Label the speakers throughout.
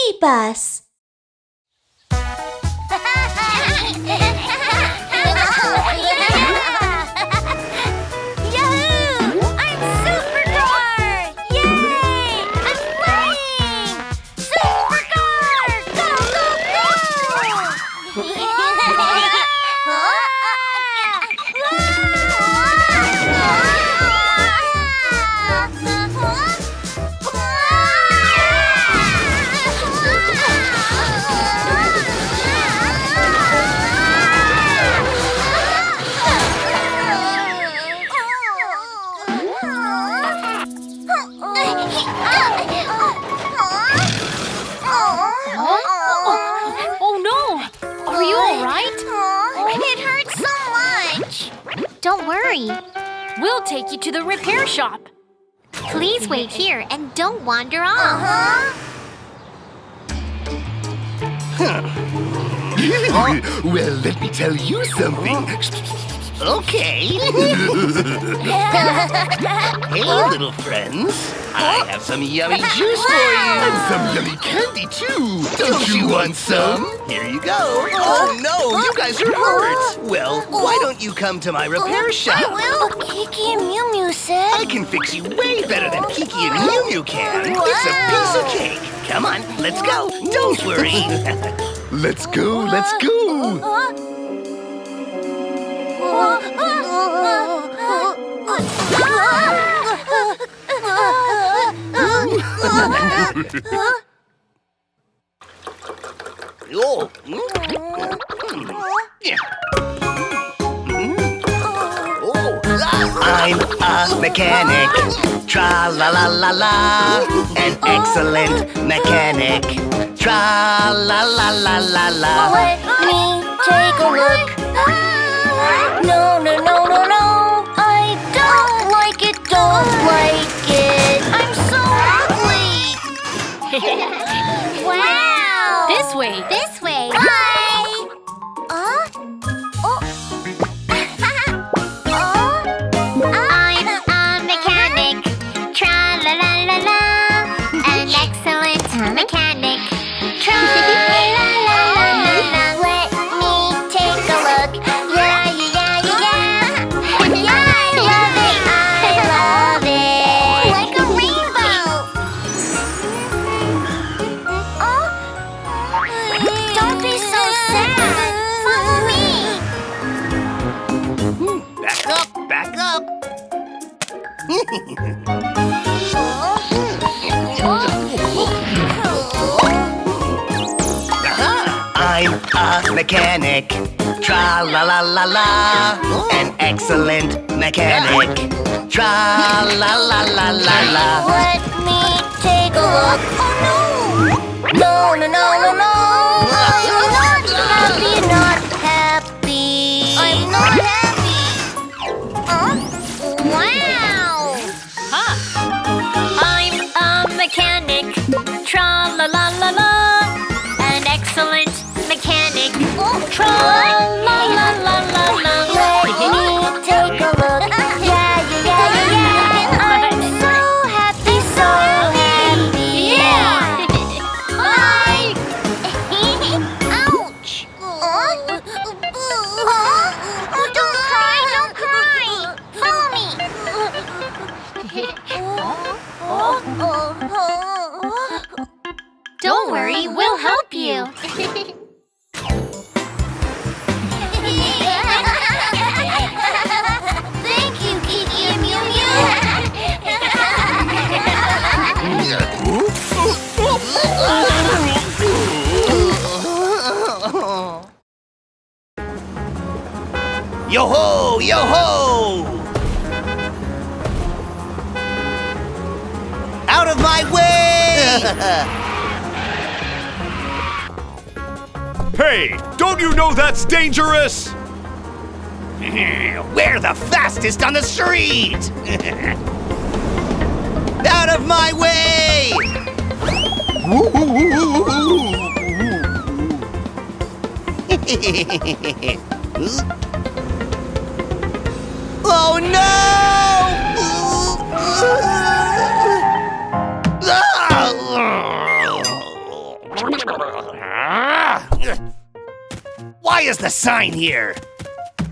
Speaker 1: BabyBus.
Speaker 2: Yahoo! I'm Supercar! Yay! I'm flying! Supercar! Go, go, go!
Speaker 3: Oh no! Are you all right?
Speaker 2: It hurts so much. Don't worry.
Speaker 3: We'll take you to the repair shop.
Speaker 2: Please wait here and don't wander off.
Speaker 4: Well, let me tell you something. Okay. Hey, little friends. I have some yummy juice for you. And some yummy candy, too. Don't you want some? Here you go. Oh, no, you guys are hurt. Well, why don't you come to my repair shop?
Speaker 2: Well, Kiki and Mew Mew said.
Speaker 4: I can fix you way better than Kiki and Mew Mew can. It's a piece of cake. Come on, let's go. Don't worry. Let's go, let's go. Oh. I'm a mechanic, tra-la-la-la-la, an excellent mechanic, tra-la-la-la-la-la.
Speaker 2: Let me take a look. No, no, no, no, no. I don't like it, don't like it. I'm so ugly. Wow.
Speaker 3: This way.
Speaker 2: This way. Bye. Oh. I'm a mechanic. Tra-la-la-la-la. An excellent mechanic. Tra-la-la-la-la. Let me take a look. Yeah, yeah, yeah, yeah, yeah. Yeah, I love it. I love it. Like a rainbow. Oh. Don't be so sad. Follow me.
Speaker 4: Back up, back up. I'm a mechanic, tra-la-la-la-la, an excellent mechanic, tra-la-la-la-la-la.
Speaker 2: Let me take a look. Oh no! No, no, no, no, no! I'm not happy, not happy. I'm not happy. Wow!
Speaker 3: Huh? I'm a mechanic. Tra-la-la-la-la. An excellent mechanic. Tra-la-la-la-la-la.
Speaker 2: Let me take a look. Yeah, yeah, yeah, yeah. I'm so happy, so happy.
Speaker 3: Yeah.
Speaker 2: Bye. Ouch. Don't cry, don't cry. Follow me.
Speaker 3: Don't worry, we'll help you.
Speaker 2: Thank you, Kiki and Mew
Speaker 4: Yo-ho, yo-ho! Out of my way!
Speaker 5: Hey, don't you know that's dangerous?
Speaker 4: We're the fastest on the street! Out of my way! Oh no! Why is the sign here?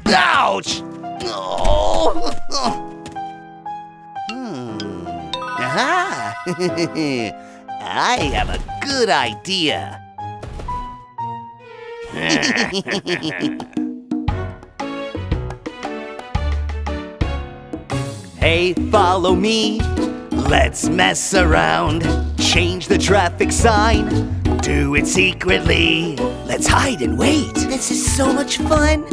Speaker 4: Ouch! Oh. Aha! I have a good idea. Hey, follow me. Let's mess around. Change the traffic sign. Do it secretly. Let's hide and wait. This is so much fun.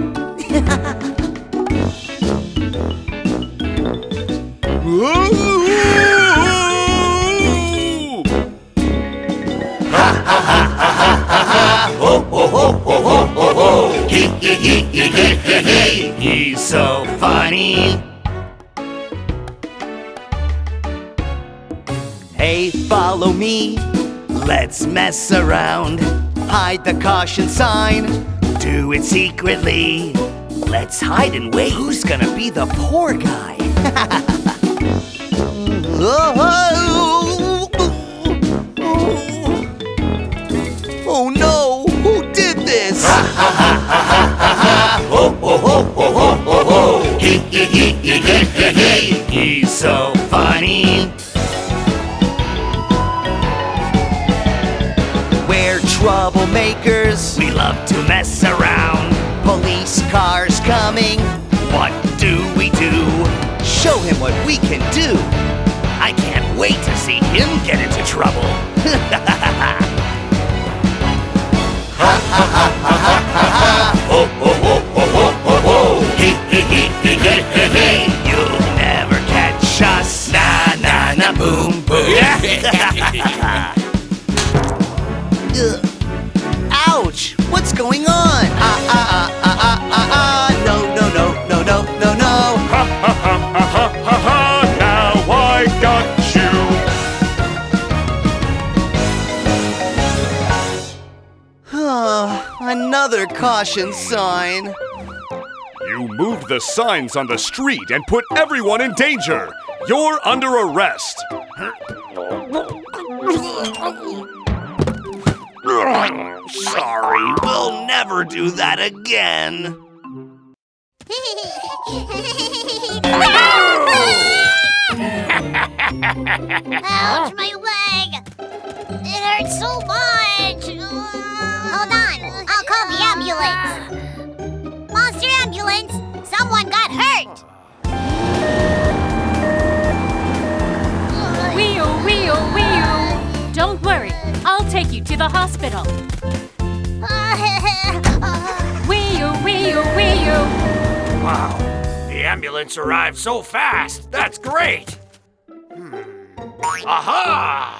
Speaker 4: He's so funny. Hey, follow me. Let's mess around. Hide the caution sign. Do it secretly. Let's hide and wait. Who's gonna be the poor guy? Oh no! Who did this? He's so funny. We're troublemakers. We love to mess around. Police cars coming. What do we do? Show him what we can do. I can't wait to see him get into trouble. You'll never catch us. Na na na boom boom. Ouch! What's going on? No no no no no no no.
Speaker 5: Ha ha ha ha ha ha ha! Now I got you.
Speaker 4: Another caution sign.
Speaker 5: You moved the signs on the street and put everyone in danger. You're under arrest.
Speaker 4: Sorry, we'll never do that again.
Speaker 2: Ouch, my leg! It hurts so much! Hold on, I'll call the ambulance. Monster ambulance! Someone got hurt!
Speaker 3: Wee-oo, wee-oo, wee-oo. Don't worry, I'll take you to the hospital. Wee-oo, wee-oo, wee-oo.
Speaker 1: Wow, the ambulance arrived so fast. That's great. Aha!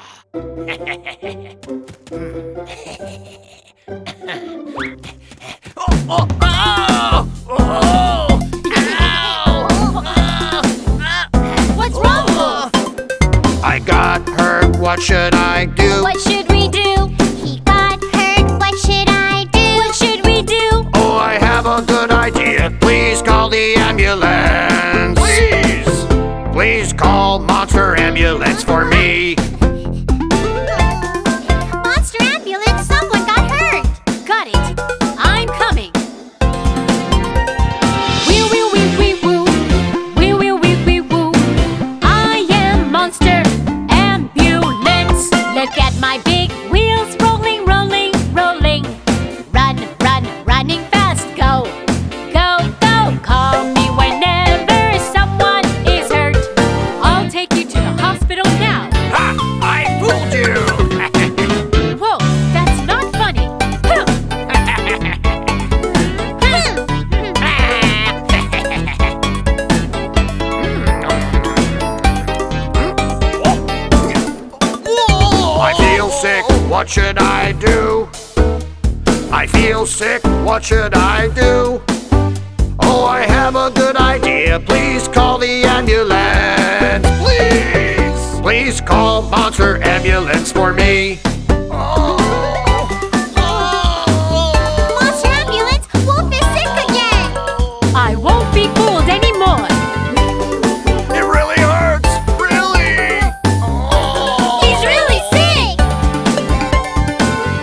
Speaker 3: What's wrong, Wolf?
Speaker 1: I got hurt. What should I do?
Speaker 3: What should we do?
Speaker 2: He got hurt, what should I do?
Speaker 3: What should we do?
Speaker 1: Oh, I have a good idea. Please call the ambulance. Please! Please call Monster Ambulance for me.
Speaker 2: Monster ambulance, someone got hurt!
Speaker 3: Got it. I'm coming. Wee wee wee wee woo. Wee wee wee wee woo. I am Monster Ambulance. Look at my big wheels rolling, rolling, rolling. Run, run, running fast. Go, go, go. Call me whenever someone is hurt. I'll take you to the hospital now.
Speaker 1: Ha! I fooled you!
Speaker 3: Whoa, that's not funny. Huh.
Speaker 1: I feel sick, what should I do? I feel sick, what should I do? Oh, I have a good idea. Please call the ambulance. Please! Please call Monster Ambulance for me.
Speaker 2: Monster ambulance, Wolf is sick again!
Speaker 3: I won't be fooled anymore.
Speaker 1: It really hurts! Really!
Speaker 2: He's really sick!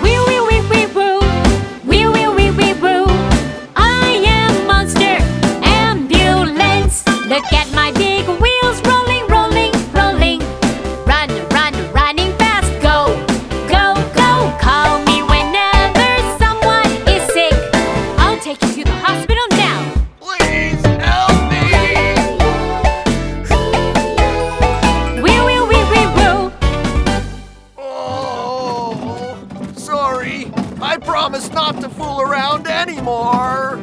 Speaker 3: Wee
Speaker 1: I promise not to fool around anymore.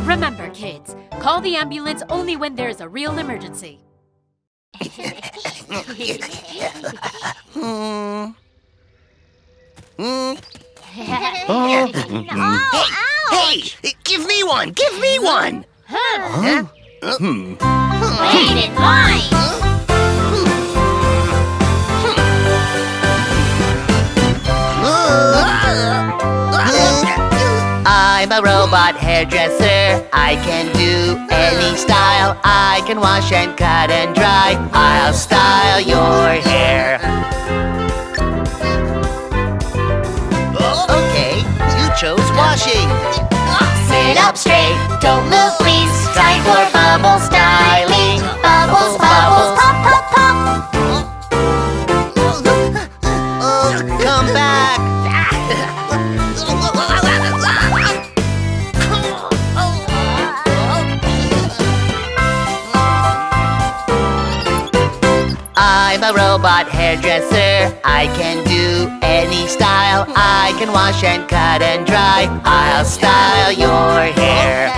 Speaker 3: Remember, kids, call the ambulance only when there's a real emergency.
Speaker 4: Hey, give me one! Give me one!
Speaker 2: Wait in line.
Speaker 6: I'm a robot hairdresser. I can do any style. I can wash and cut and dry. I'll style your hair. Okay, you chose washing.
Speaker 2: Sit up straight, don't move please. Time for bubble styling. Bubbles, bubbles, pop, pop, pop.
Speaker 6: Come back. I'm a robot hairdresser. I can do any style. I can wash and cut and dry. I'll style your hair.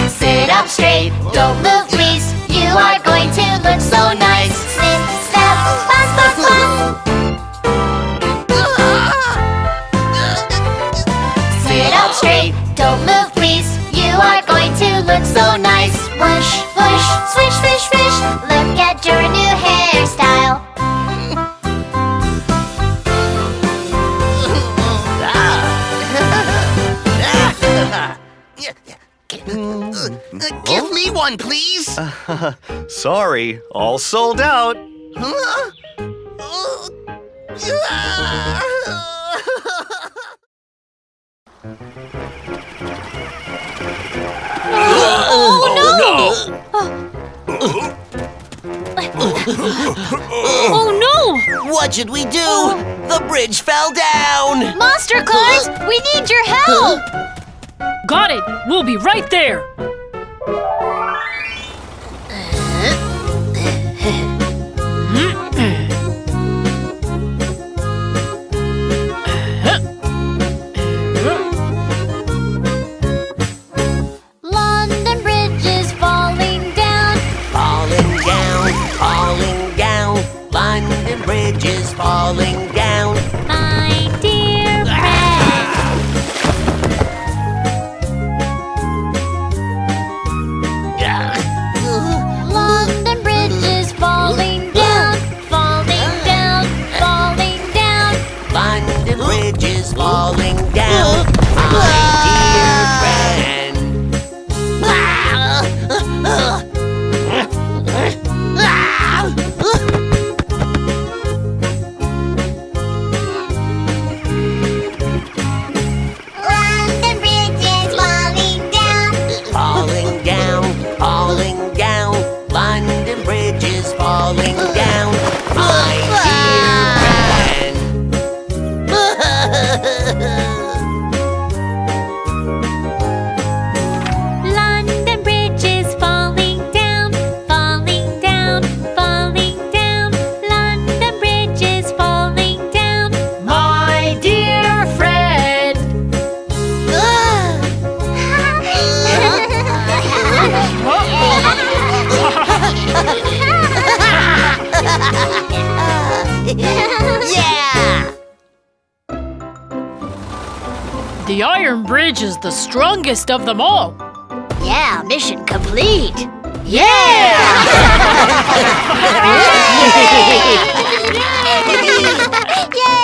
Speaker 2: Sit up straight, don't move please. You are going to look so nice. Snip, snap, buzz, buzz, buzz. Sit up straight, don't move please. You are going to look so nice. Whoosh, whoosh, swish, swish, swish. Look at your new hairstyle.
Speaker 4: Give me one, please!
Speaker 5: Sorry, all sold out.
Speaker 4: Huh?
Speaker 3: Oh no!
Speaker 6: What should we do? The bridge fell down.
Speaker 3: Monster Cars, we need your help! Got it! We'll be right there!
Speaker 2: London Bridge is falling down.
Speaker 6: Falling down, falling down. London Bridge is falling down.
Speaker 2: My dear friend. London Bridge is falling down. Falling down, falling down.
Speaker 6: London Bridge is falling down. My dear friend.
Speaker 2: London Bridge is falling down.
Speaker 6: Falling down, falling down. London Bridge is falling down. My dear
Speaker 2: London Bridge is falling down. Falling down, falling down. London Bridge is falling down.
Speaker 3: My dear friend!
Speaker 6: Yeah!
Speaker 3: The Iron Bridge is the strongest of them all.
Speaker 2: Yeah, mission complete.
Speaker 3: Yeah!
Speaker 2: Yay!